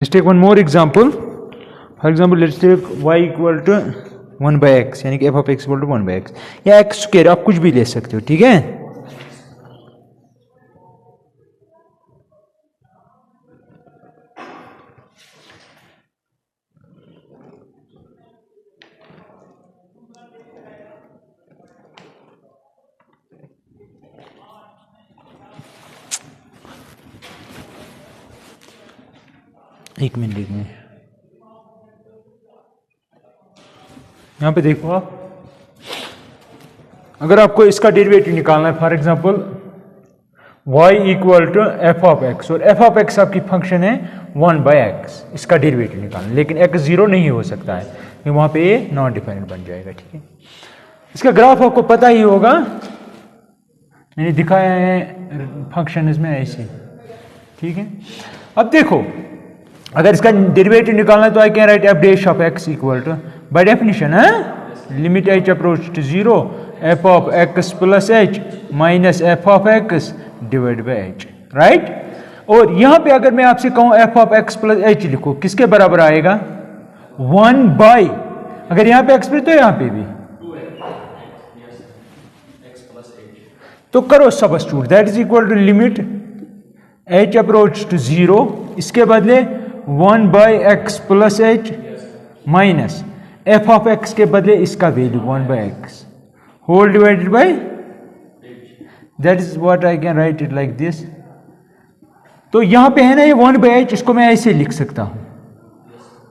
Let's take one more example. For example, let's take y equal to 1 by x, यानी कि f of x equal to 1 by x, या x square आप कुछ भी ले सकते हो, ठीक है। एक मिनट यहाँ पे देखो आप, अगर आपको इसका डेरिवेटिव निकालना है, for example y equal to F of X, और एफ ऑफ एक्स आपकी फंक्शन है 1 बाय एक्स, इसका डेरिवेटिव निकालना, लेकिन x 0 नहीं हो सकता है क्योंकि वहां पे ये नॉन डिफाइनेट बन जाएगा, ठीक है। इसका ग्राफ आपको पता ही होगा, मैंने दिखाया है फंक्शन इसमें ऐसे, ठीक है। अब देखो, अगर इसका डेरिवेटिव निकालना है तो I can write f dash of x equal to, by definition है, limit H approach to 0 f of x plus h minus f of x divide by h, right. और यहां पे अगर मैं आपसे कहूं f of x plus h लिखो, किसके बराबर आएगा? 1 बाय, अगर यहां पे एक्स तो यहां पे भी, तो करो substitute, that is equal to limit H approach to 0, इसके बदले 1 by x plus h minus f of x के बदले इसका value 1 by x whole divided by, that is what I can write it like this. तो यहां पे है ना ये 1 बाय एच, इसको मैं ऐसे लिख सकता हूं,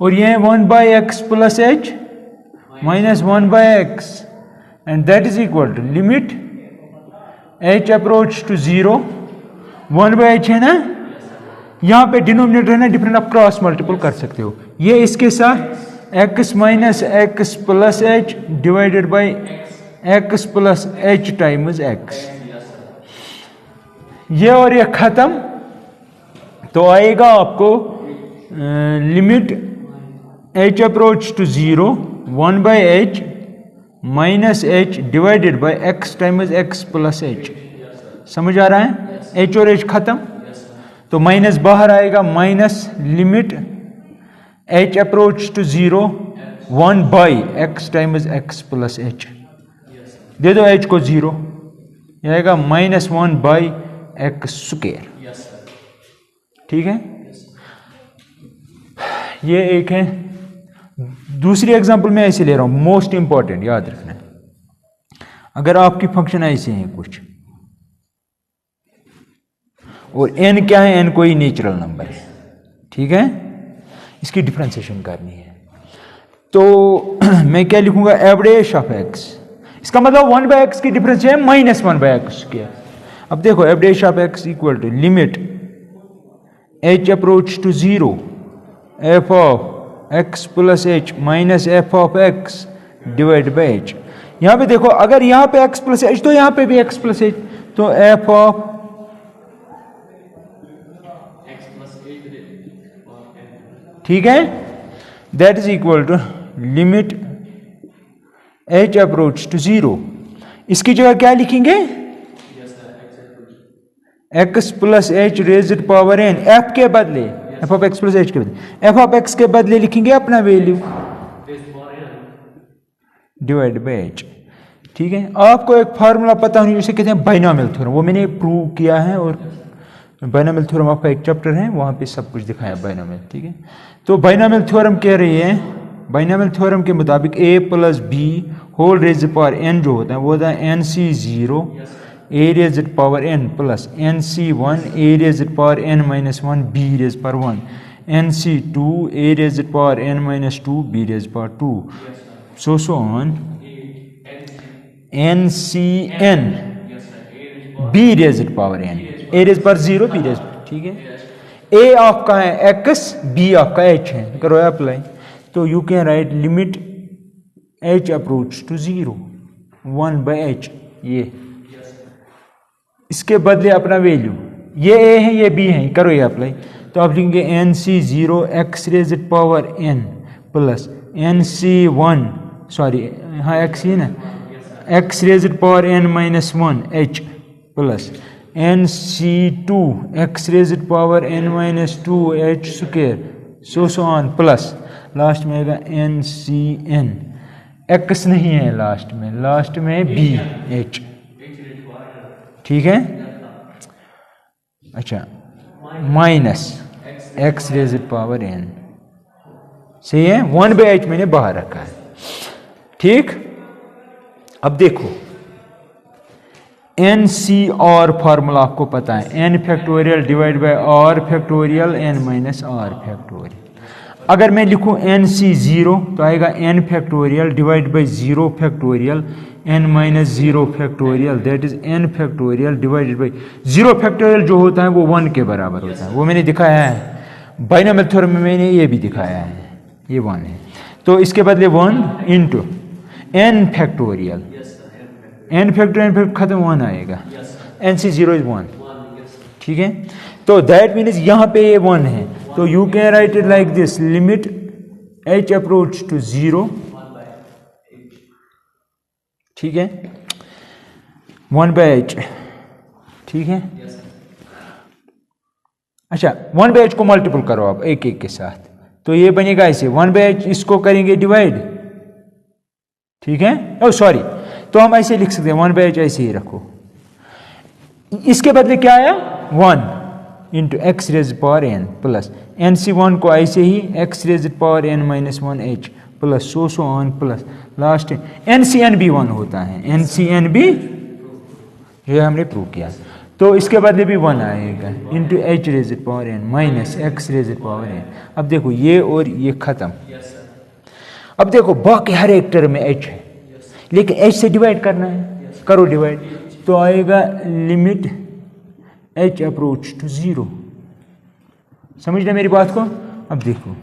और ये 1 by x plus h minus 1 by x, and that is equal to limit H approach to 0, 1 by h है ना, यहां पे डिनोमिनेटर है ना डिफरेंट, आप क्रॉस मल्टीपल कर सकते हो, ये इसके साथ x minus x plus h divided by x plus h times x, ये और ये खत्म, तो आएगा आपको limit H approach to 0 1 by h minus h divided by x times x plus h, समझ आ रहा है? एच और एच खत्म, तो माइनस बाहर आएगा, minus limit H approach to 0 1 by x times x plus h, दे दो एच को 0, यह आएगा माइनस 1 बाई एक्स स्क्वायर, ठीक है। ये एक है। दूसरी एग्जांपल मैं ऐसे ले रहा हूं, मोस्ट इंपॉर्टेंट याद रखना, अगर आपकी फंक्शन ऐसे हैं कुछ, और n क्या है? n कोई नेचुरल नंबर है, ठीक है, इसकी डिफरेंशिएशन करनी है, तो मैं क्या लिखूंगा? एफ डैश ऑफ एक्स, इसका मतलब 1 बाय एक्स की डिफरेंस है माइनस 1 बाय एक्स स्क्वायर। अब देखो f dash of x equal to limit H approach to 0 f of x plus h minus f of x divide by h. यहां पे देखो, अगर यहां पे एक्स प्लस एच तो यहां पे भी एक्स प्लस एच, तो एफ ऑफ ठीक है, दैट is equal to limit H approach to 0, इसकी जगह क्या लिखेंगे? X plus h raised power n, f के बदले f of x plus h के बदले एफ ऑफ एक्स के बदले लिखेंगे अपना वैल्यू डिवाइड बाय एच, ठीक है। आपको एक फार्मूला पता होनी, जिसे कहते हैं बाइनोमियल थ्योरम, वो मैंने प्रूव किया है, और बाइनोमियल थ्योरम आपका एक चैप्टर है, वहां पे सब कुछ दिखाया बाइनोमियल, ठीक है। तो बाइनोमियल थ्योरम कह रही है, बाइनोमियल थ्योरम के मुताबिक a plus b whole raised power n जो होता है वो होता है nc0 a raised power n plus nc1 a raised power n minus 1 b raised power 1 nc2 a raised power n minus 2 b raised power 2 so on ncn b raised power n a raised power 0 b raised, ठीक है। a आपका है x, b आपका h है, करो apply, तो you can write limit h approach to 0 1 by h, ये इसके बदले अपना वैल्यू, ये a है ये b है, करो ये अप्लाई, तो आप लिखेंगे nc0 x raised power n plus nc1 sorry हाँ x ही ना x raised power n minus 1 h plus nc2 x raised power n minus 2 h square so on plus last में आएगा एन सी एन, एक्स नहीं है last में B H, ठीक है। अच्छा minus x raised power N, सही है। 1/h मैंने बाहर रखा है, ठीक। अब देखो एन सी आर फार्मूला आपको पता है, n factorial divide by r factorial n minus r factorial. अगर मैं लिखूं एन सी 0 तो आएगा n factorial divide by 0 factorial n minus 0 factorial, that is n factorial divided by 0 factorial जो होता है वो 1 के बराबर होता है, वो मैंने दिखाया है बाइनोमियल थ्योरम में, मैंने ये भी दिखाया है, ये 1 है। तो इसके बदले 1 into n factorial, n factorial खत्म 1 आएगा, एन सी 0 इज 1, ठीक है। तो दैट मीन्स यहाँ पे ये 1 है, तो you can write it like this, limit h approach to 0, ठीक है, 1/h, ठीक है। अच्छा 1/h को मल्टीपल करो आप एक एक के साथ, तो ये बनेगा ऐसे 1/h, इसको करेंगे डिवाइड, ठीक है। ओ सॉरी, तो हम ऐसे लिख सकते हैं 1/h ऐसे ही रखो, इसके बदले क्या आया 1 into x raise power n plus n C 1 को ऐसे ही x raise power n minus 1h plus so on plus last n C n भी 1 होता है, एन सी एन भी जो हमने प्रूव किया, तो इसके बदले भी 1 आएगा into h raise power n minus x raise power n. अब देखो ये और ये खत्म, अब देखो बाकी हर एक टर्म में h है, लेकिन h से डिवाइड करना है, करो डिवाइड, तो आएगा लिमिट h अप्रोच टू 0, समझ रहे मेरी बात को। अब देखो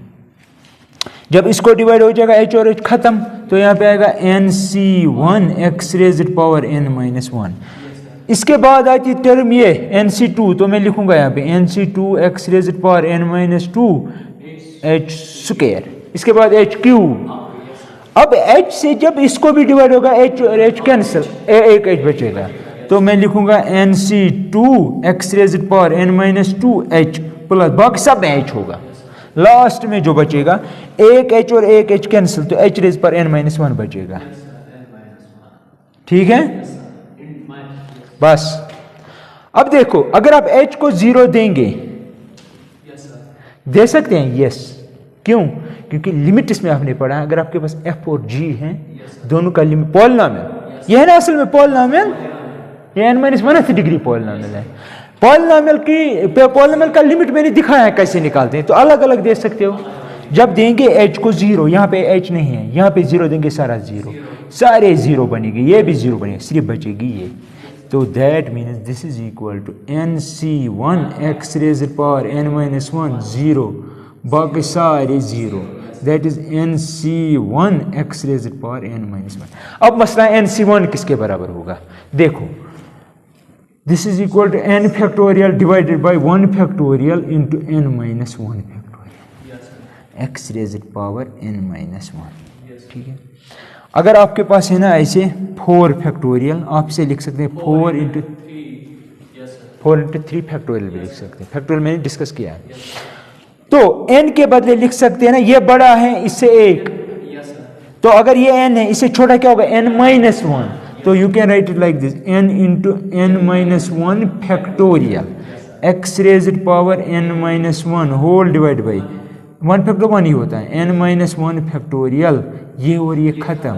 जब इसको डिवाइड हो जाएगा h और h खत्म, तो यहाँ पे आएगा n C 1 x raised power n minus 1। इसके बाद आती टर्म ये एन सी 2, तो मैं लिखूंगा यहाँ पे n C 2 x raised power n minus 2 h square, इसके बाद एच क्यूब। अब h से जब इसको भी डिवाइड होगा h और h कैंसिल, एक h बचेगा, तो मैं लिखूंगा n C 2 x raised power n minus 2 h plus बाकी सब h होगा, लास्ट में जो बचेगा एक h और एक h कैंसिल, तो h rays power n minus 1 बचेगा, ठीक है बस। अब देखो अगर आप h को 0 देंगे, दे सकते हैं, यस, क्यों, क्योंकि लिमिट इसमें आपने पढ़ा है, अगर आपके पास f और g हैं दोनों का लिमिट पॉलिनोमियल, यह है ना असल में पॉलिनोमियल, ये n-1th डिग्री पॉलिनोमियल है। पॉलिनोमियल का लिमिट मैंने दिखाया है कैसे निकालते हैं, तो अलग अलग दे सकते हो। जब देंगे h को 0, यहाँ पे h नहीं है, यहाँ पे 0 देंगे, सारा 0, सारे 0 बनेगी, ये भी 0 बनेगी, सिर्फ बचेगी ये, तो that means this is equal to n C 1 x raised power n minus 1 0, बाकी सारे 0, that is n C 1 x raised power n minus 1। अब मसला एन सी 1 किसके बराबर होगा, देखो this is equal to n factorial divided by 1 factorial into n minus 1 factorial x raised power n minus 1, ठीक है। अगर आपके पास है ना ऐसे 4 फैक्टोरियल, आप इसे लिख सकते हैं 4 इंटू 3 फैक्टोरियल भी लिख सकते हैं, फैक्टोरियल मैंने डिस्कस किया है। तो n के बदले लिख सकते हैं ना, ये बड़ा है इससे 1, तो अगर ये n है इससे छोटा क्या होगा n माइनस 1, तो you can write it like this n into n minus 1 factorial x raised power n minus 1 whole divide by 1 factor 1 ही होता है, n माइनस 1 फैक्टोरियल, ये और ये खत्म,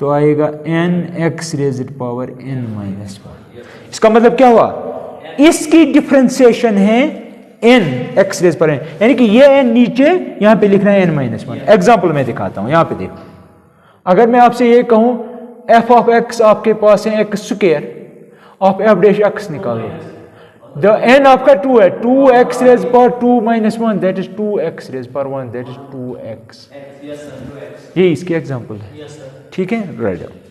तो आएगा n x raised power n minus 1। इसका मतलब क्या हुआ, इसकी डिफरेंशिएशन है n एक्स रेज़ पर n, यानी कि ये n नीचे यहाँ पे लिखना है n माइनस 1। एग्जाम्पल मैं दिखाता हूँ, यहाँ पे देखो, अगर मैं आपसे ये कहूँ f ऑफ x आपके पास है x square of f dash x निकालो, द n आपका 2 है, 2x raise power 2 minus 1, that is 2x raise power 1, that is 2x, ये इसकी एग्जाम्पल है, ठीक है, right down.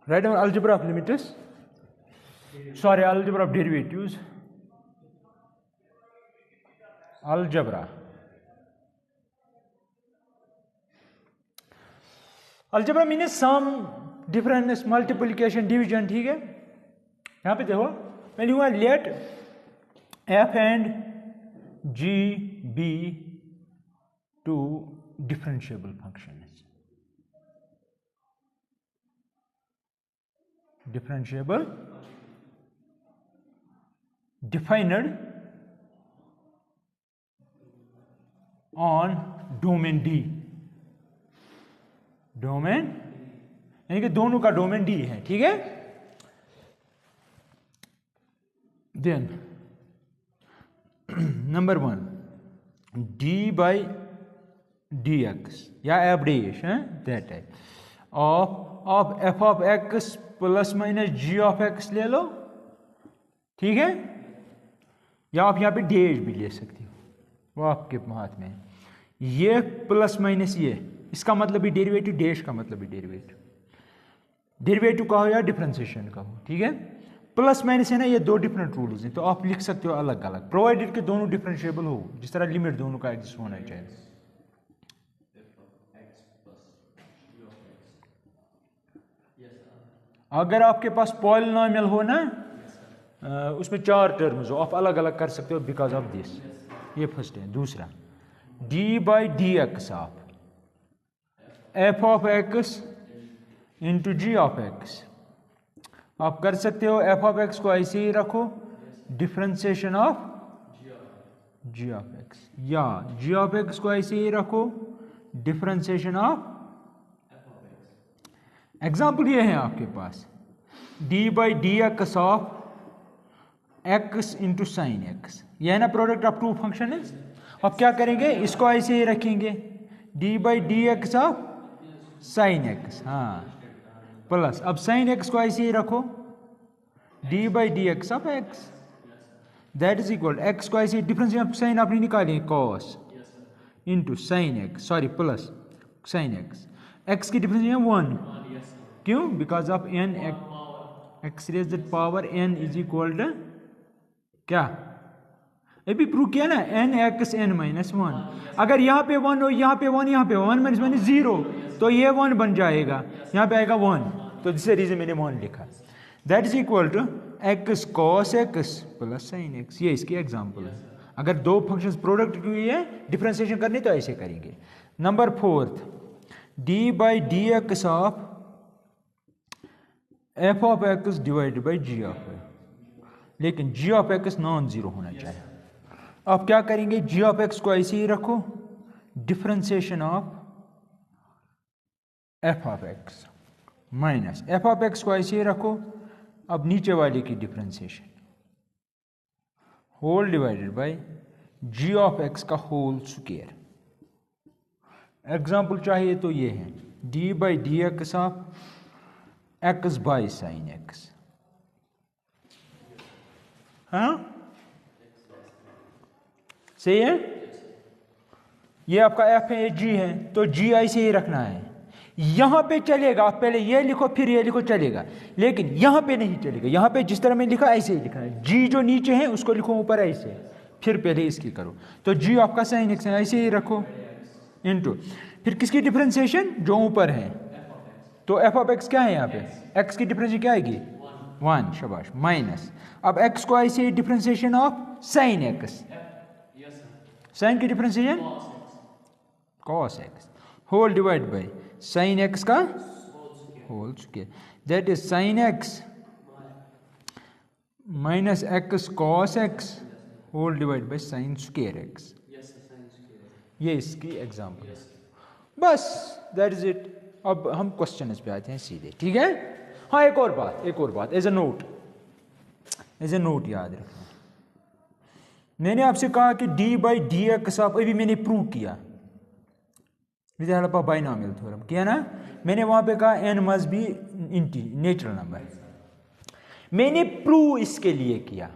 Write down algebra of limits, sorry, algebra of derivatives. Algebra. Algebra means sum, difference, multiplication, division. ठीक है, यहां पे देखो मैं लिखूंगा let f and g be two differentiable functions. Differentiable defined on domain D. Domain यानी कि दोनों का डोमेन डी है। ठीक है, then number 1 d by d x या एफ डैश है दैट है of f of x plus minus g of x ले लो। ठीक है, या आप यहां पे डैश भी ले सकते हो, वो आपके हाथ में है। ये प्लस माइनस ये, इसका मतलब भी डेरिवेटिव, डैश का मतलब भी डेरिवेटिव। डेरिवेटिव का हो या डिफरेंशिएशन का हो। ठीक है, प्लस माइनस है ना, ये दो डिफरेंट रूल्स हैं, तो आप लिख सकते हो अलग अलग, प्रोवाइडेड कि दोनों डिफरेंशिएबल हो, जिस तरह लिमिट दोनों का एग्जिस्ट होना चाहिए। अगर आपके पास पॉलिनोमियल हो ना, उसमें 4 टर्म्स हो, आप अलग अलग कर सकते हो बिकॉज ऑफ दिस। ये फर्स्ट है। दूसरा d by d x of f of x into g of x. आप कर सकते हो एफ ऑफ एक्स को ऐसे ही रखो, differentiation of g of x, या जी ऑफ एक्स को ऐसे ही रखो, डिफरेंशिएशन ऑफ। एग्जाम्पल ये है आपके पास d by d x of x into sine x, यह है ना प्रोडक्ट ऑफ टू फंक्शन है। अब क्या करेंगे, इसको ऐसे ही रखेंगे, d by d x of sine x, हाँ प्लस, अब साइन एक्स को ऐसे ही रखो, d by d x of x, that is equal x को ऐसे डिफरेंशिएशन साइन आपने निकाली cos into sine x, sorry plus sine x, x की डिफरेंशिएशन 1, क्यों, because of n x raise the power n is equal to क्या, अभी prove किया ना, एन एक्स एन माइनस 1। अगर यहाँ पे 1 हो, यहाँ पे 1, यहाँ पे 1 माइनस 1 0, तो ये 1 बन जाएगा, यहाँ पे आएगा 1, तो जिससे रीजन मैंने 1 लिखा। That is equal to x cos x plus sine x. ये इसकी एग्जांपल है। अगर दो फंक्शंस प्रोडक्ट की है, डिफरेंशिएशन करनी तो ऐसे करेंगे। Number 4 d by d x of f of x divided by g of x, लेकिन g of x non zero होना चाहिए। आप क्या करेंगे, जी ऑफ एक्स को ऐसे ही रखो, differentiation of f of x minus f of x को ऐसे ही रखो, अब नीचे वाले की differentiation whole divided by g of x का होल स्क्वायर। एग्जाम्पल चाहिए तो ये है d by d x of x by sine x. हाँ सही है, ये आपका एफ है, जी है, तो जी ऐसे ही रखना है। यहां पे चलेगा, आप पहले ये लिखो फिर ये लिखो चलेगा, लेकिन यहां पे नहीं चलेगा। यहां पे जिस तरह में लिखा ऐसे ही लिखना है, जी जो नीचे है उसको लिखो ऊपर ऐसे, फिर पहले इसकी करो। तो जी आपका साइन एक्स है, ऐसे ही रखो इनटू, फिर किसकी डिफरेंशिएशन, जो ऊपर है, तो एफ ऑफ एक्स क्या है यहाँ पे, एक्स की डिफरेंशिएशन क्या आएगी 1, शाबाश, माइनस, अब एक्स को ऐसे ही differentiation of sine x, sine की differentiation cos x whole divide by sine x का whole square, that is sine x minus x cos x whole divide by sine square x. ये इसकी example है, बस that is it. अब हम question पे आते हैं सीधे, ठीक है। हाँ एक और बात एज ए नोट याद रखना, मैंने आपसे कहा कि d by d x of, अभी मैंने प्रूव किया with help of binomial theorem किया ना, मैंने वहां पे कहा n must be natural number, मैंने प्रूव इसके लिए किया।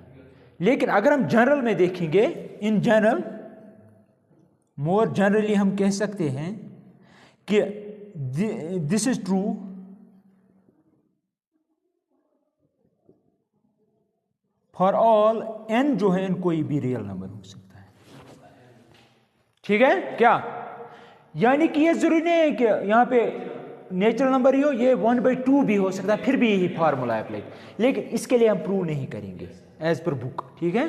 लेकिन अगर हम जनरल में देखेंगे, इन जनरल मोर जनरली हम कह सकते हैं कि this is true for all n, जो है एन कोई भी रियल नंबर हो सकता है। ठीक है क्या? यानी कि ये जरूरी नहीं है कि यहाँ पे नेचुरल नंबर ही हो, ये 1/2 भी हो सकता है, फिर भी यही फार्मूला अप्लाई, लेकिन इसके लिए हम प्रूव नहीं करेंगे एज पर बुक। ठीक है,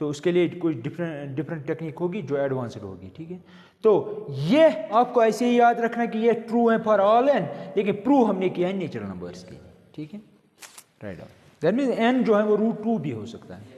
तो उसके लिए कोई डिफरेंट टेक्निक होगी जो एडवांस्ड होगी। ठीक है, तो ये आपको ऐसे ही याद रखना कि ये ट्रू है फॉर ऑल एन, लेकिन प्रूव हमने किया है नेचुरल नंबर्स के लिए। ठीक है, राइट। दैट मीन्स एन जो है वो √2 भी हो सकता है।